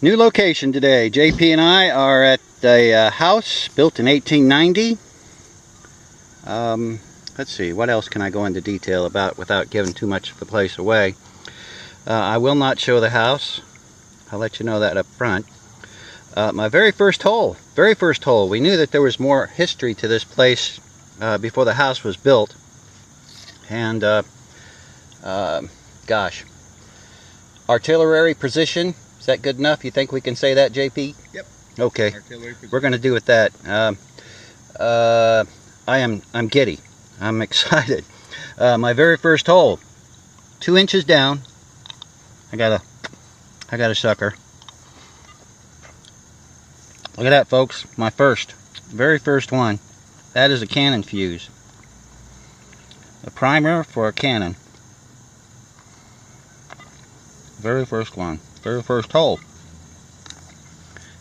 New location today. JP and I are at a house built in 1890. Let's see, what else can I go into detail about without giving too much of the place away? I will not show the house. I'll let you know that up front. My very first hole. We knew that there was more history to this place before the house was built. And, gosh, artillery position. Is that good enough? You think we can say that, JP? Yep. Okay. We're going to do with that. I'm giddy. I'm excited. My very first hole, 2 inches down. I got a sucker. Look at that, folks. My very first one. That is a cannon fuse. A primer for a cannon. Very first one. Very first hole.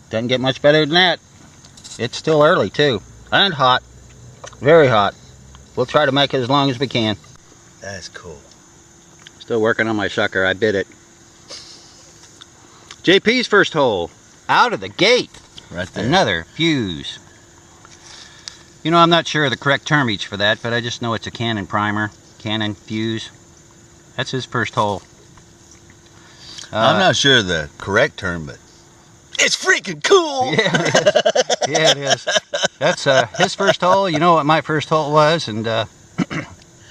Doesn't get much better than that. It's still early too. And hot. Very hot. We'll try to make it as long as we can. That's cool. Still working on my sucker. I bit it. JP's first hole. Out of the gate. Right there. Another fuse. You know, I'm not sure of the correct termage for that, but I just know it's a cannon primer. Cannon fuse. That's his first hole. I'm not sure of the correct term, but it's freaking cool. Yeah, it is. Yeah, it is. That's his first hole. You know what my first hole was, and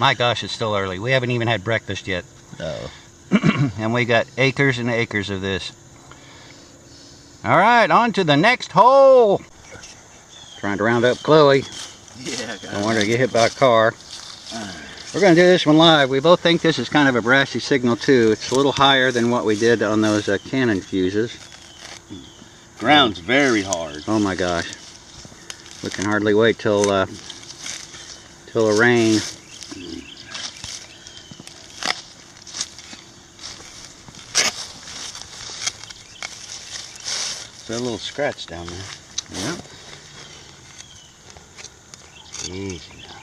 my gosh, it's still early. We haven't even had breakfast yet. Oh. And we got acres and acres of this. All right, on to the next hole. Trying to round up Chloe. Yeah. I want her to get hit by a car. We're going to do this one live. We both think this is kind of a brassy signal too. It's a little higher than what we did on those cannon fuses. Ground's very hard. Oh my gosh. We can hardly wait till the rain. There's a little scratch down there. Yeah. Easy now.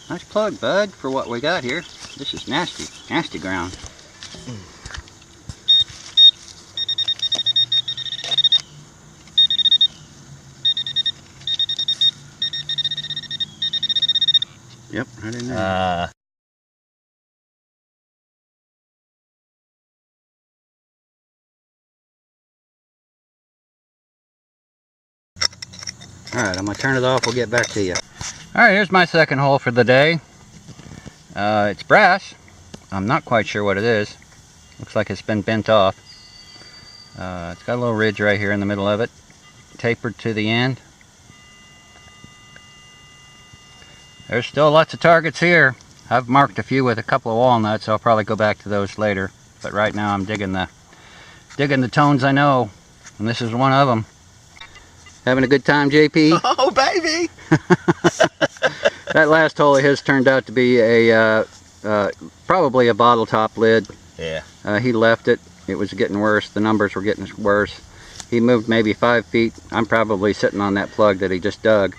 Nice plug, bud, for what we got here. This is nasty ground. Yep, right in there. Alright, I'm going to turn it off. We'll get back to you. Alright, here's my second hole for the day. It's brass. I'm not quite sure what it is. Looks like it's been bent off. It's got a little ridge right here in the middle of it. Tapered to the end. There's still lots of targets here. I've marked a few with a couple of walnuts. I'll probably go back to those later. But right now I'm digging the tones I know. And this is one of them. Having a good time, JP? Oh, baby! That last hole of his turned out to be a probably a bottle top lid. Yeah. He left it. It was getting worse. The numbers were getting worse. He moved maybe 5 feet. I'm probably sitting on that plug that he just dug.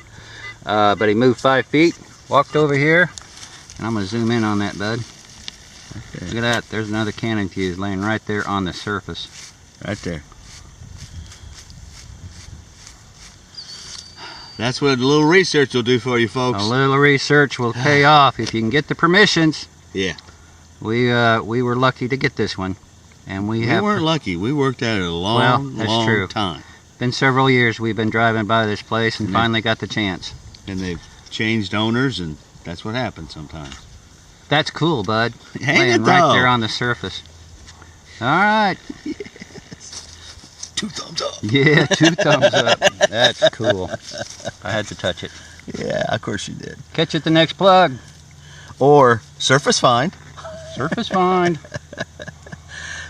But he moved 5 feet, walked over here, and I'm going to zoom in on that, bud. Okay. Look at that. There's another cannon fuse laying right there on the surface. Right there. That's what a little research will do for you, folks. A little research will pay off if you can get the permissions. Yeah. We were lucky to get this one, and we weren't lucky. We worked at it a long time. Been several years we've been driving by this place and finally got the chance. And they've changed owners, and that's what happens sometimes. That's cool, bud. Laying right there on the surface. All right. Yes. 2 thumbs up. Yeah, 2 thumbs up. That's cool. I had to touch it. Yeah, of course you did. Catch it the next plug. Or surface find. Surface find.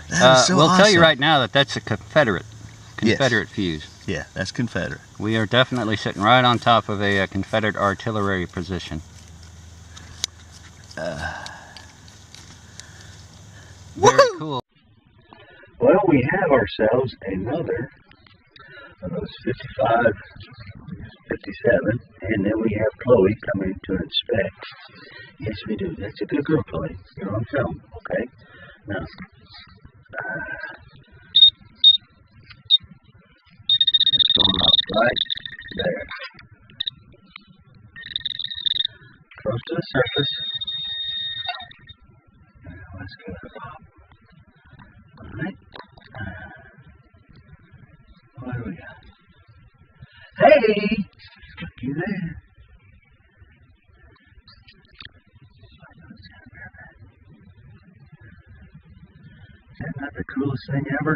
That is so we'll awesome. tell you right now that that's a Confederate fuse. Yeah, that's Confederate. We are definitely sitting right on top of a Confederate artillery position. Very cool. Well, we have ourselves another of those 55, 57, and then we have Chloe coming to inspect. Yes, we do. That's a good girl, Chloe. You're on film, okay? No. It's going off right there. Close to the surface. Now let's get it off. Alright. What do we got? Hey! You there? Is that not the coolest thing ever?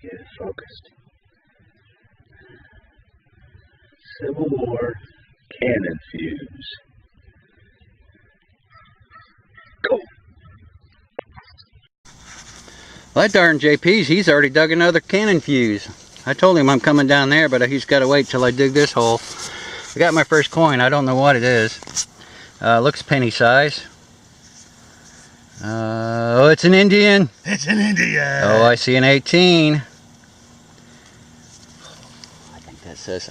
Get it focused. Civil War cannon fuse. Go. Well, that darn JP's, he's already dug another cannon fuse. I told him I'm coming down there, but he's got to wait till I dig this hole. I got my first coin. I don't know what it is. Looks penny size. Oh, it's an Indian. It's an Indian. Oh, I see an 18. I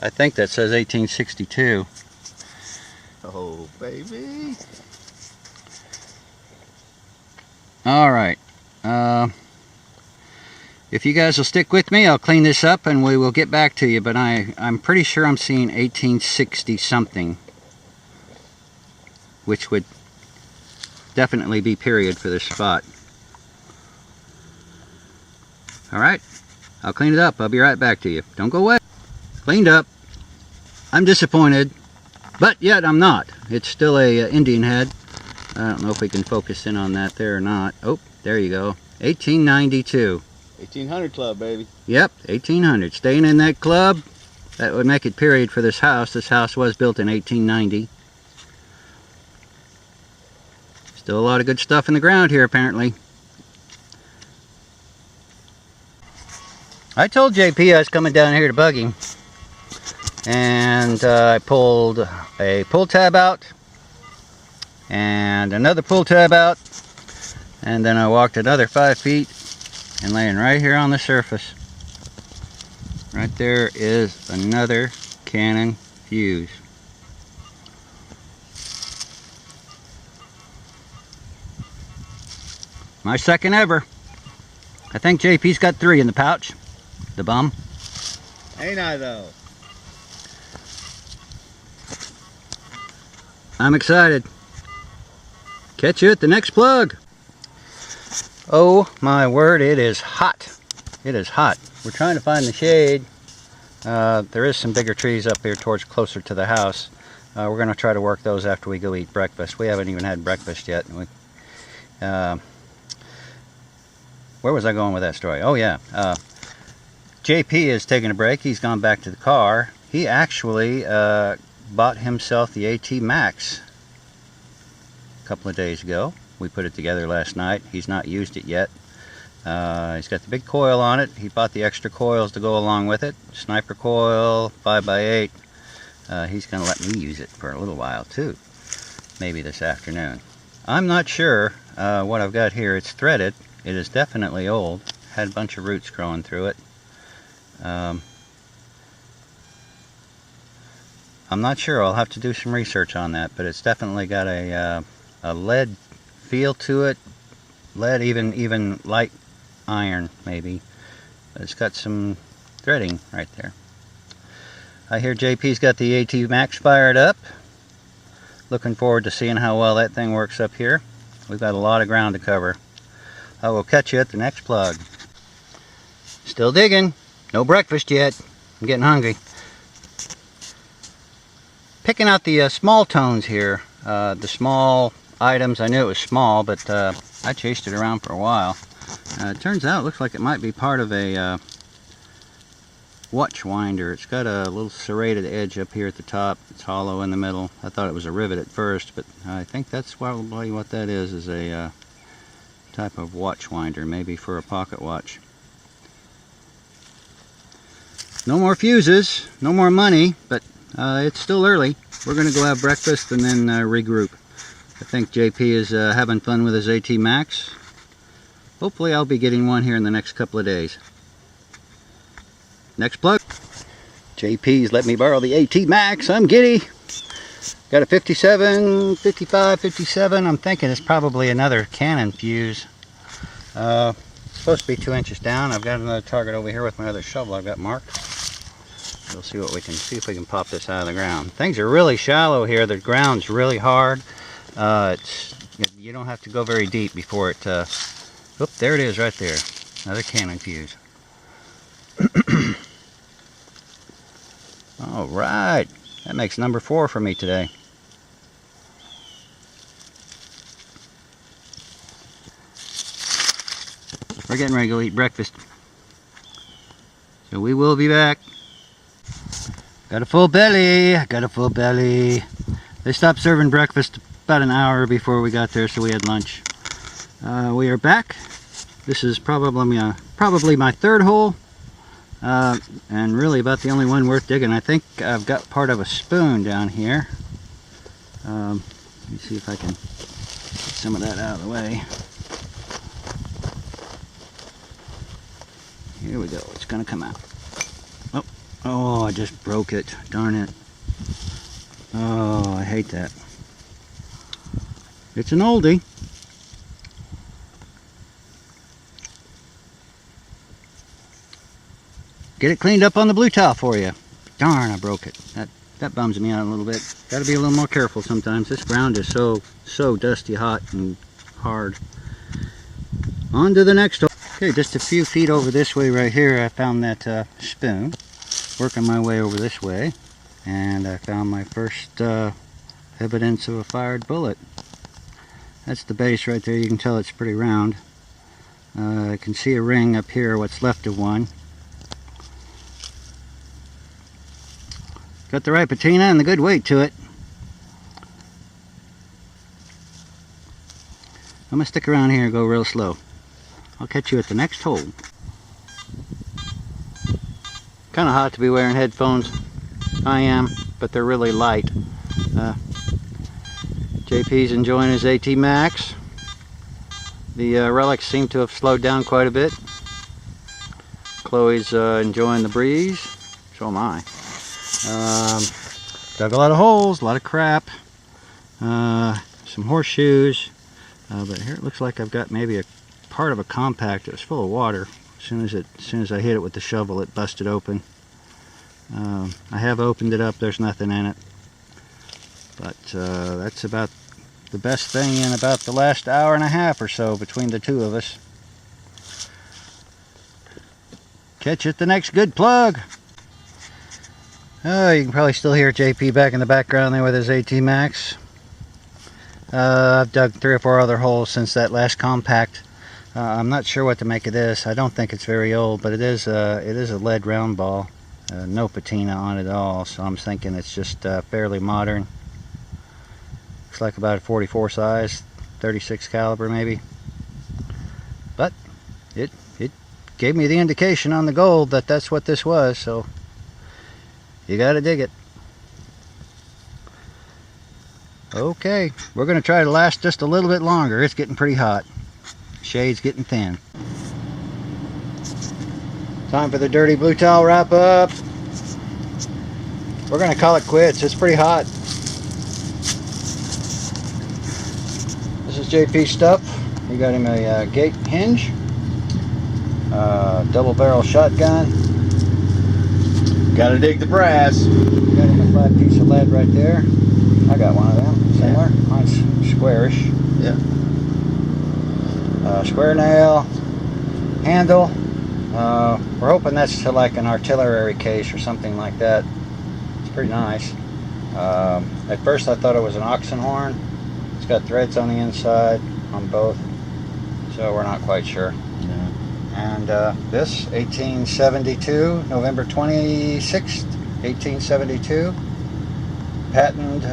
think that says 1862. Oh, baby. All right. If you guys will stick with me, I'll clean this up and we will get back to you. But I'm pretty sure I'm seeing 1860 something, which would definitely be period for this spot. All right. I'll clean it up. I'll be right back to you. Don't go away. Cleaned up. I'm disappointed, but yet I'm not. It's still a Indian head. I don't know if we can focus in on that there or not. Oh, there you go. 1892. 1800 club, baby. Yep, 1800. Staying in that club. That would make it period for this house. This house was built in 1890. Still a lot of good stuff in the ground here, apparently. I told JP I was coming down here to bug him. And I pulled a pull tab out. And another pull tab out. And then I walked another 5 feet. And laying right here on the surface, right there is another cannon fuse. My second ever. I think JP's got 3 in the pouch. The bum. Ain't I though? I'm excited. Catch you at the next plug. Oh my word, it is hot. It is hot. We're trying to find the shade. There is some bigger trees up here towards closer to the house. We're going to try to work those after we go eat breakfast. We haven't even had breakfast yet. Where was I going with that story? Oh yeah. JP is taking a break. He's gone back to the car. He actually bought himself the AT Max a couple of days ago. We put it together last night. He's not used it yet. He's got the big coil on it. He bought the extra coils to go along with it. Sniper coil, 5x8. He's going to let me use it for a little while too. Maybe this afternoon. I'm not sure what I've got here. It's threaded. It is definitely old. Had a bunch of roots growing through it. I'm not sure. I'll have to do some research on that, but it's definitely got a lead feel to it. Lead, even light iron maybe. But it's got some threading right there. I hear JP's got the AT Max fired up. Looking forward to seeing how well that thing works up here. We've got a lot of ground to cover. I will catch you at the next plug. Still digging. No breakfast yet. I'm getting hungry. Picking out the small tones here. The small items. I knew it was small, but I chased it around for a while. It turns out it looks like it might be part of a watch winder. It's got a little serrated edge up here at the top. It's hollow in the middle. I thought it was a rivet at first, but I think that's probably what that is a type of watch winder, maybe for a pocket watch. No more fuses, no more money, but it's still early. We're going to go have breakfast and then regroup. I think JP is having fun with his AT Max. Hopefully I'll be getting one here in the next couple of days. Next plug. JP's let me borrow the AT Max. I'm giddy. Got a 57, 55, 57. I'm thinking it's probably another cannon fuse. Supposed to be 2 inches down. I've got another target over here with my other shovel I've got marked. We'll see what we can see if we can pop this out of the ground. Things are really shallow here. The ground's really hard. You don't have to go very deep before it. Oop, there it is right there. Another cannon fuse. All right, that makes number 4 for me today. We're getting ready to go eat breakfast. So we will be back. Got a full belly, got a full belly. They stopped serving breakfast about an hour before we got there, so we had lunch. We are back. This is probably my third hole, and really about the only one worth digging. I think I've got part of a spoon down here. Let me see if I can get some of that out of the way. Here we go, it's gonna come out. Oh, I just broke it, darn it. Oh, I hate that. It's an oldie. Get it cleaned up on the blue towel for you. Darn, I broke it. That bums me out a little bit. Gotta be a little more careful sometimes. This ground is so dusty, hot, and hard. On to the next hole. Okay, just a few feet over this way right here, I found that spoon. Working my way over this way, and I found my first evidence of a fired bullet. That's the base right there. You can tell it's pretty round. I can see a ring up here, what's left of one. Got the right patina and the good weight to it. I'm gonna stick around here and go real slow. I'll catch you at the next hole. Kind of hot to be wearing headphones. I am, but they're really light. JP's enjoying his AT Max. The relics seem to have slowed down quite a bit. Chloe's enjoying the breeze. So am I. Dug a lot of holes, a lot of crap. Some horseshoes. But here it looks like I've got maybe a part of a compact. It was full of water. As soon as I hit it with the shovel, it busted open. I have opened it up. There's nothing in it. But that's about the best thing in about the last hour and a half or so between the two of us. Catch you at the next good plug. Oh, you can probably still hear JP back in the background there with his AT Max. I've dug 3 or 4 other holes since that last compact. I'm not sure what to make of this. I don't think it's very old, but it is a lead round ball. No patina on it at all, so I'm thinking it's just fairly modern. Looks like about a 44 size, 36 caliber maybe. But it gave me the indication on the gold that that's what this was, so you gotta dig it. Okay, we're gonna try to last just a little bit longer. It's getting pretty hot. Shade's getting thin. Time for the dirty blue towel wrap up. We're gonna call it quits. It's pretty hot. This is JP's stuff. We got him a gate hinge, double barrel shotgun. Gotta dig the brass. Got him a flat piece of lead right there. I got one of them, similar. Mine's squarish. Yeah. Square nail, handle. We're hoping that's to like an artillery case or something like that. It's pretty nice. At first I thought it was an oxen horn. It's got threads on the inside on both, so we're not quite sure. Yeah. And this, 1872, November 26th, 1872. Patent,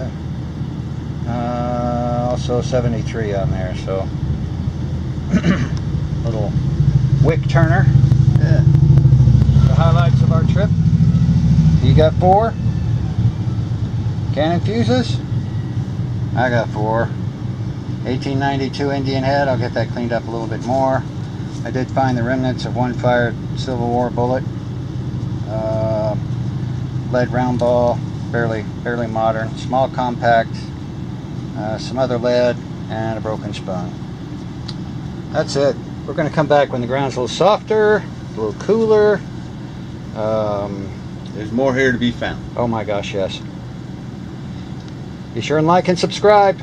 also 73 on there, so little wick turner. Yeah. The highlights of our trip. You got 4 cannon fuses. I got 4. 1892 Indian head. I'll get that cleaned up a little bit more. I did find the remnants of one fired Civil War bullet. Lead round ball. fairly modern. Small compact, some other lead, and a broken spoon. That's it. We're going to come back when the ground's a little softer, a little cooler. There's more here to be found. Oh my gosh, yes. Be sure and like and subscribe.